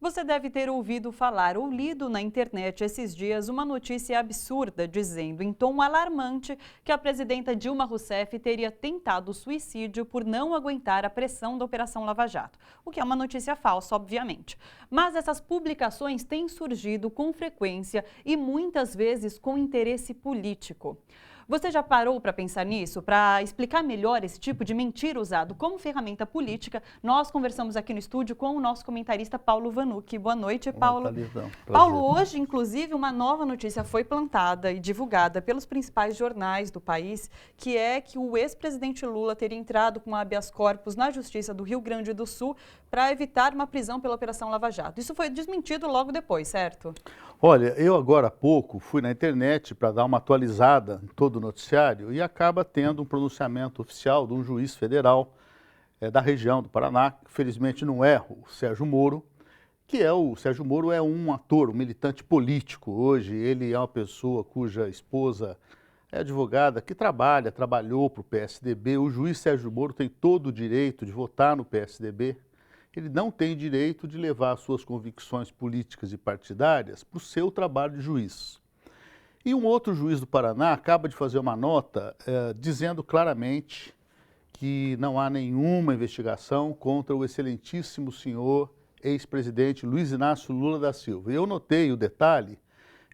Você deve ter ouvido falar ou lido na internet esses dias uma notícia absurda dizendo, em tom alarmante, que a presidenta Dilma Rousseff teria tentado suicídio por não aguentar a pressão da Operação Lava Jato, o que é uma notícia falsa, obviamente. Mas essas publicações têm surgido com frequência e muitas vezes com interesse político. Você já parou para pensar nisso? Para explicar melhor esse tipo de mentira usado como ferramenta política, nós conversamos aqui no estúdio com o nosso comentarista Paulo Vanucchi. Boa noite, Oi, Paulo. Thalita, Paulo, prazer. hoje, inclusive, uma nova notícia foi plantada e divulgada pelos principais jornais do país, que é que o ex-presidente Lula teria entrado com habeas corpus na Justiça do Rio Grande do Sul para evitar uma prisão pela Operação Lava Jato. Isso foi desmentido logo depois, certo? Olha, eu agora há pouco fui na internet para dar uma atualizada em todo o noticiário e acaba tendo um pronunciamento oficial de um juiz federal da região do Paraná, que felizmente não é o Sérgio Moro, o Sérgio Moro é um ator, um militante político hoje. Ele é uma pessoa cuja esposa é advogada, que trabalhou para o PSDB. O juiz Sérgio Moro tem todo o direito de votar no PSDB. Ele não tem direito de levar as suas convicções políticas e partidárias para o seu trabalho de juiz. E um outro juiz do Paraná acaba de fazer uma nota dizendo claramente que não há nenhuma investigação contra o excelentíssimo senhor ex-presidente Luiz Inácio Lula da Silva. E eu notei o detalhe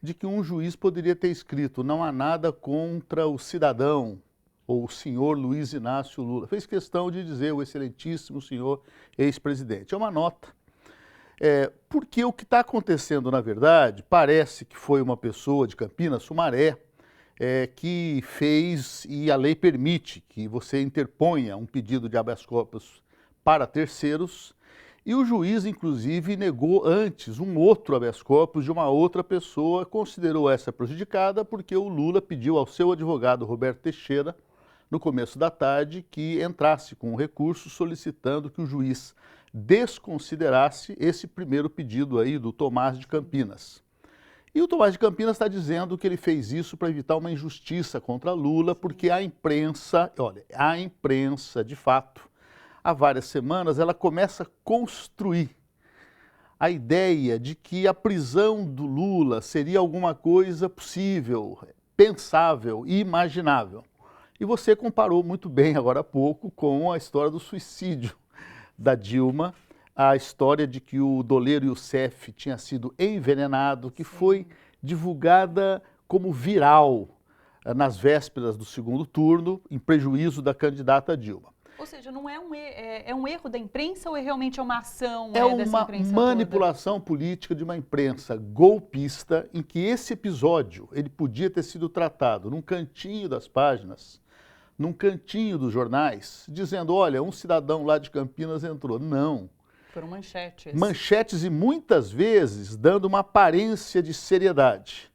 de que um juiz poderia ter escrito: não há nada contra o cidadão ou o senhor Luiz Inácio Lula. Fez questão de dizer o excelentíssimo senhor ex-presidente. É uma nota. Porque o que está acontecendo, na verdade, parece que foi uma pessoa de Campinas, Sumaré, que fez, e a lei permite que você interponha um pedido de habeas corpus para terceiros, e o juiz, inclusive, negou antes um outro habeas corpus de uma outra pessoa, considerou essa prejudicada porque o Lula pediu ao seu advogado Roberto Teixeira, no começo da tarde, que entrasse com um recurso solicitando que o juiz desconsiderasse esse primeiro pedido aí do Tomás de Campinas. E o Tomás de Campinas está dizendo que ele fez isso para evitar uma injustiça contra Lula, porque a imprensa, de fato, há várias semanas, ela começa a construir a ideia de que a prisão do Lula seria alguma coisa possível, pensável e imaginável. E você comparou muito bem agora há pouco com a história do suicídio da Dilma, a história de que o doleiro Youssef tinha sido envenenado, que foi divulgada como viral nas vésperas do segundo turno, em prejuízo da candidata Dilma. Ou seja, não é um erro da imprensa ou realmente é uma ação dessa uma imprensa manipulação política de uma imprensa golpista, em que esse episódio ele podia ter sido tratado num cantinho das páginas, num cantinho dos jornais, dizendo: olha, um cidadão lá de Campinas entrou. Não. Foram manchetes. Manchetes, e muitas vezes dando uma aparência de seriedade.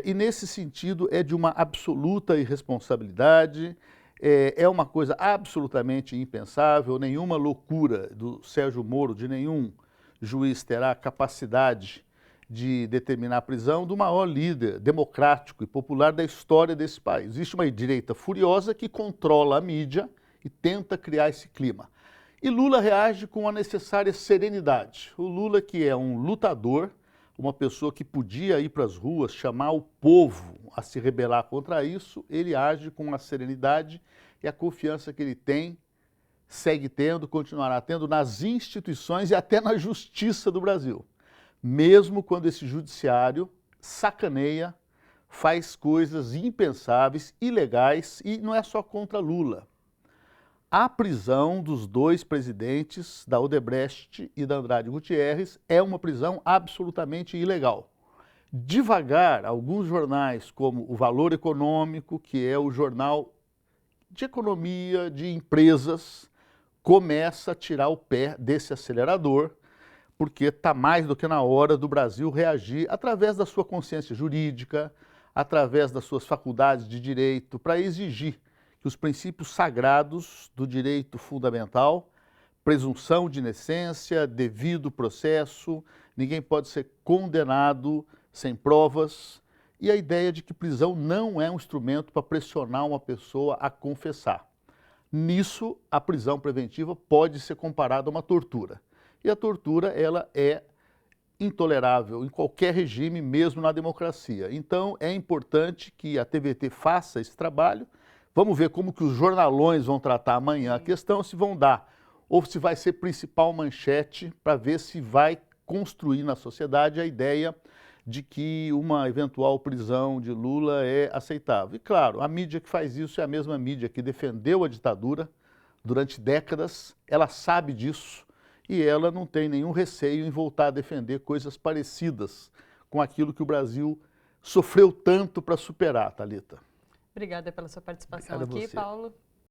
E nesse sentido é de uma absoluta irresponsabilidade, é uma coisa absolutamente impensável. Nenhuma loucura do Sérgio Moro, de nenhum juiz, terá capacidade de determinar a prisão do maior líder democrático e popular da história desse país. Existe uma direita furiosa que controla a mídia e tenta criar esse clima. E Lula reage com a necessária serenidade. O Lula, que é um lutador, uma pessoa que podia ir para as ruas, chamar o povo a se rebelar contra isso, ele age com a serenidade e a confiança que ele tem, segue tendo, continuará tendo nas instituições e até na justiça do Brasil. Mesmo quando esse judiciário sacaneia, faz coisas impensáveis, ilegais, e não é só contra Lula. A prisão dos dois presidentes, da Odebrecht e da Andrade Gutierrez, é uma prisão absolutamente ilegal. Devagar, alguns jornais, como o Valor Econômico, que é o jornal de economia, de empresas, começa a tirar o pé desse acelerador, porque está mais do que na hora do Brasil reagir através da sua consciência jurídica, através das suas faculdades de direito, para exigir que os princípios sagrados do direito fundamental, presunção de inocência, devido processo, ninguém pode ser condenado sem provas, e a ideia de que prisão não é um instrumento para pressionar uma pessoa a confessar. Nisso, a prisão preventiva pode ser comparada a uma tortura. E a tortura, ela é intolerável em qualquer regime, mesmo na democracia. Então, é importante que a TVT faça esse trabalho. Vamos ver como que os jornalões vão tratar amanhã a questão, se vão dar, ou se vai ser principal manchete, para ver se vai construir na sociedade a ideia de que uma eventual prisão de Lula é aceitável. E claro, a mídia que faz isso é a mesma mídia que defendeu a ditadura durante décadas, ela sabe disso e ela não tem nenhum receio em voltar a defender coisas parecidas com aquilo que o Brasil sofreu tanto para superar, Thalita. Obrigada pela sua participação Obrigado a aqui, você. Paulo.